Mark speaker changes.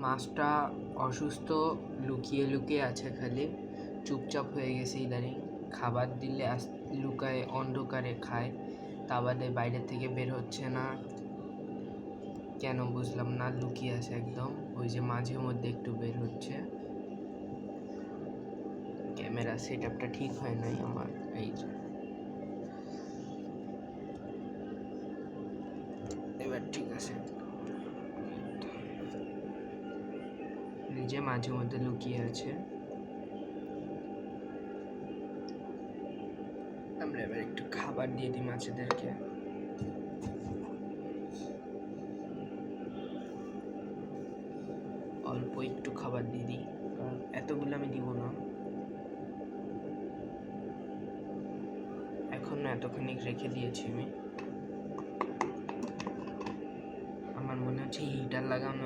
Speaker 1: মাছটা অসুস্থ, লুকিয়ে লুকিয়ে আছে, খালি চুপচাপ হয়ে গেছে ইদানিং। খাবার দিলে লুকায়, অন্ধকারে খায়, তা বাদে বাইরের থেকে বের হচ্ছে না কেন বুঝলাম না, লুকিয়ে আছে একদম। ওই যে মাঝে মধ্যে একটু বের হচ্ছে। ক্যামেরা সেট আপটা ঠিক হয় নাই আমার। এই যে এবার ঠিক আছে। নিজে মাঝে মধ্যে লুকিয়ে আছে। আমরা এবার একটু খাবার দিয়ে দিই মাছেদেরকে। অল্প একটু খাবার দিয়ে দিই, কারণ এতগুলো আমি দিব না। এখন না, এতখানি রেখে দিয়েছি আমি। আমার মনে হচ্ছে হিটার লাগানো